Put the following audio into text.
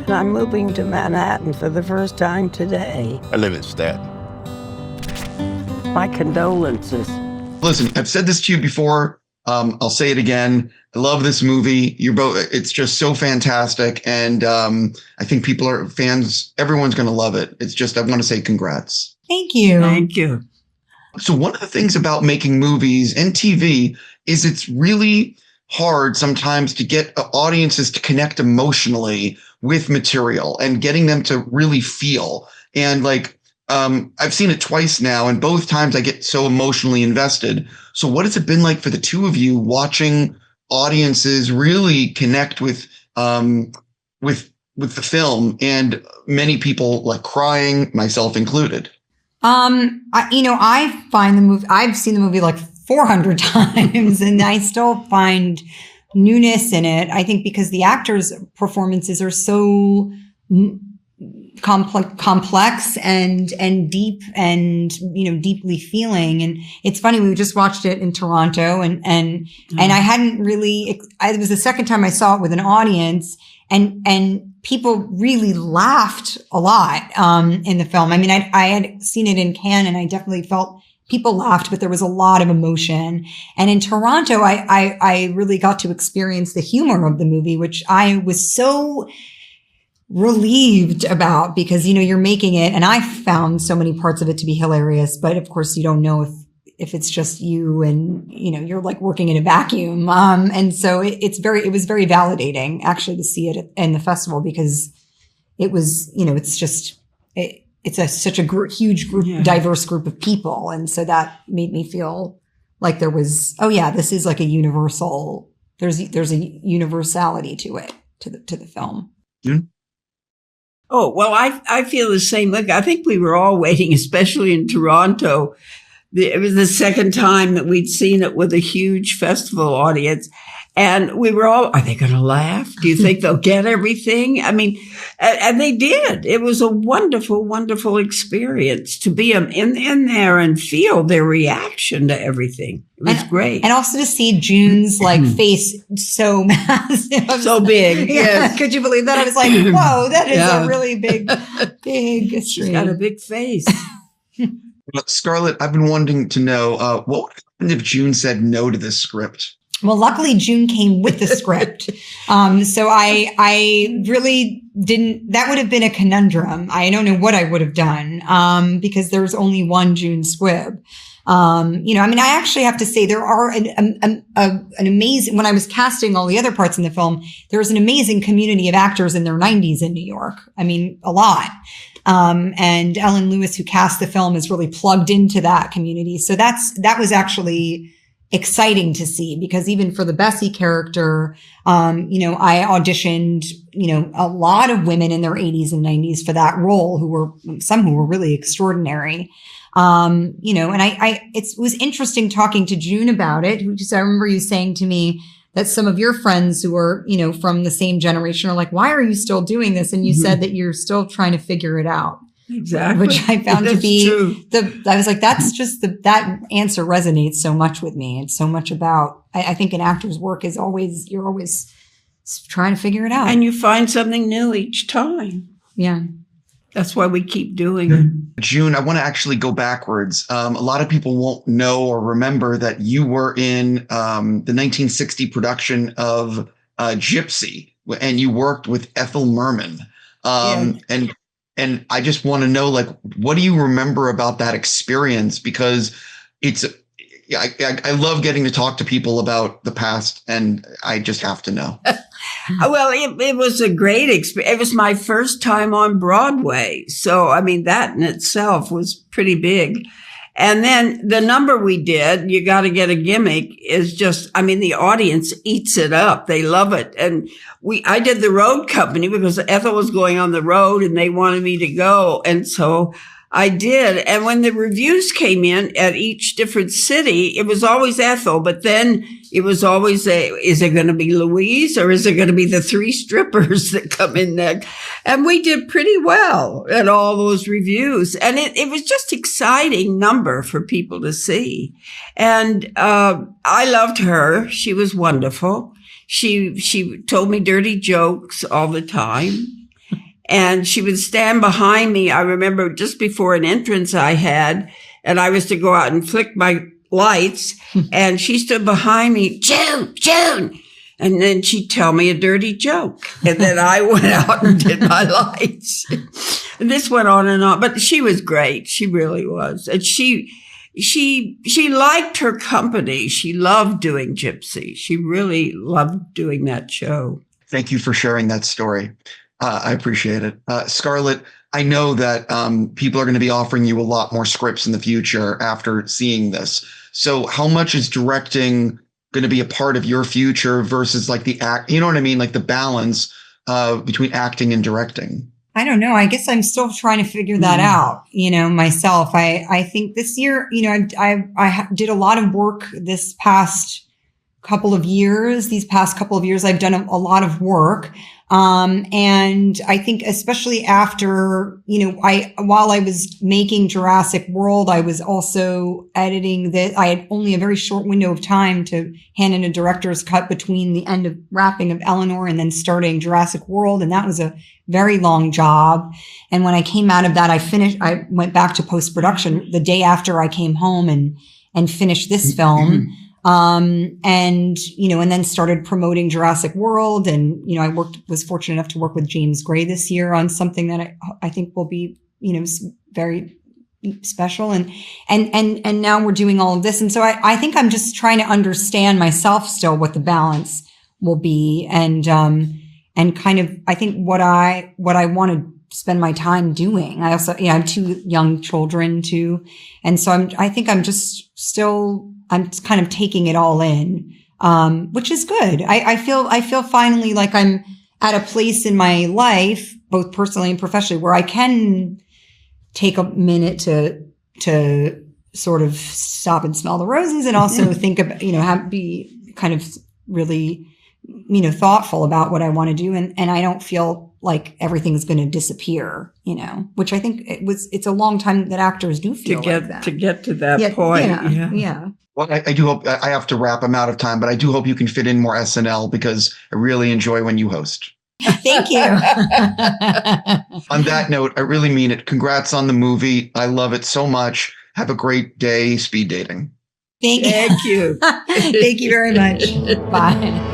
I'm moving to Manhattan for the first time today. I live in Staten. My condolences. Listen, I've said this to you before. I'll say it again. I love this movie. It's just so fantastic. And I think fans, everyone's going to love it. It's just, I want to say congrats. Thank you. Thank you. So one of the things about making movies and TV is it's really hard sometimes to get audiences to connect emotionally with material and getting them to really feel. And I've seen it twice now, and both times I get so emotionally invested. So what has it been like for the two of you watching audiences really connect with the film, and many people like crying, myself included? I find the movie, I've seen the movie like 400 times and I still find newness in it. I think because the actors' performances are so complex and deep and, deeply feeling. And it's funny, we just watched it in Toronto and I hadn't really, it was the second time I saw it with an audience, and people really laughed a lot, in the film. I mean, I had seen it in Cannes and I definitely felt people laughed, but there was a lot of emotion. And in Toronto, I really got to experience the humor of the movie, which I was so relieved about, because, you're making it, and I found so many parts of it to be hilarious, but of course you don't know if it's just you and, you're like working in a vacuum. And so it was very validating actually to see it in the festival, because it was, it's such a huge group, diverse group of people. And so that made me feel like there was, this is like a universal, there's a universality to it, to the film. June? Oh, well, I feel the same. Look, I think we were all waiting, especially in Toronto. It was the second time that we'd seen it with a huge festival audience. And we were all, are they going to laugh? Do you think they'll get everything? I mean, and they did. It was a wonderful, wonderful experience to be in there and feel their reaction to everything. It was great. And also to see June's face so massive. So big. Yes. Could you believe that? I was like, whoa, that is a really big screen. She's got a big face. Scarlett, I've been wanting to know, what would happen if June said no to this script? Well, luckily June came with the script. So I really didn't, that would have been a conundrum. I don't know what I would have done, because there's only one June Squibb. I actually have to say there are an amazing, when I was casting all the other parts in the film, there was an amazing community of actors in their 90s in New York. I mean, a lot. And Ellen Lewis, who cast the film, is really plugged into that community. So that was actually exciting to see, because even for the Bessie character, I auditioned, a lot of women in their 80s and 90s for that role, some who were really extraordinary. And it was interesting talking to June about it, because I remember you saying to me that some of your friends who are, from the same generation are like, why are you still doing this? And you said that you're still trying to figure it out. Exactly. Which I found to be true. I was like, that's just that answer resonates so much with me. It's so much about, I think an actor's work is you're always trying to figure it out. And you find something new each time. Yeah. That's why we keep doing it. June, I want to actually go backwards. A lot of people won't know or remember that you were in the 1960 production of Gypsy, and you worked with Ethel Merman. And I just want to know, what do you remember about that experience? Because I love getting to talk to people about the past, and I just have to know. Well, it was a great experience. It was my first time on Broadway. So, that in itself was pretty big. And then the number we did, You Got to Get a Gimmick, is just, the audience eats it up. They love it. And I did the road company because Ethel was going on the road and they wanted me to go. And so I did. And when the reviews came in at each different city, it was always Ethel, but then it was always is it going to be Louise, or is it going to be the three strippers that come in next? And we did pretty well at all those reviews. And it was just exciting number for people to see. And, I loved her. She was wonderful. She told me dirty jokes all the time. And she would stand behind me. I remember just before an entrance I had, and I was to go out and flick my lights. And she stood behind me, June. And then she'd tell me a dirty joke. And then I went out and did my lights. And this went on and on. But she was great. She really was. And she liked her company. She loved doing Gypsy. She really loved doing that show. Thank you for sharing that story. I appreciate it. Scarlett, I know that people are going to be offering you a lot more scripts in the future after seeing this. So how much is directing going to be a part of your future versus like the act, you know what I mean? Like the balance between acting and directing. I don't know. I guess I'm still trying to figure that out, myself. I think this year, I did a lot of work these past couple of years, I've done a lot of work. And I think especially after, while I was making Jurassic World, I was also editing that. I had only a very short window of time to hand in a director's cut between the end of wrapping of Eleanor and then starting Jurassic World. And that was a very long job. And when I came out of that, I went back to post-production the day after I came home and finished this film. And then started promoting Jurassic World. And, I was fortunate enough to work with James Gray this year on something that I think will be, very special. And now we're doing all of this. And so I think I'm just trying to understand myself still what the balance will be. And kind of, I think what I want to spend my time doing. I also, I have 2 young children too. And so I think I'm just still, I'm kind of taking it all in, which is good. I feel finally like I'm at a place in my life, both personally and professionally, where I can take a minute to sort of stop and smell the roses and also think about, be kind of really, thoughtful about what I want to do. And I don't feel like everything's going to disappear, which I think it's a long time that actors do feel like that. To get to that point. Yeah. Well, I do hope I have to wrap. I'm out of time, but I do hope you can fit in more SNL because I really enjoy when you host. Thank you. On that note, I really mean it. Congrats on the movie. I love it so much. Have a great day speed dating. Thank you. Thank you. Thank you very much. Bye.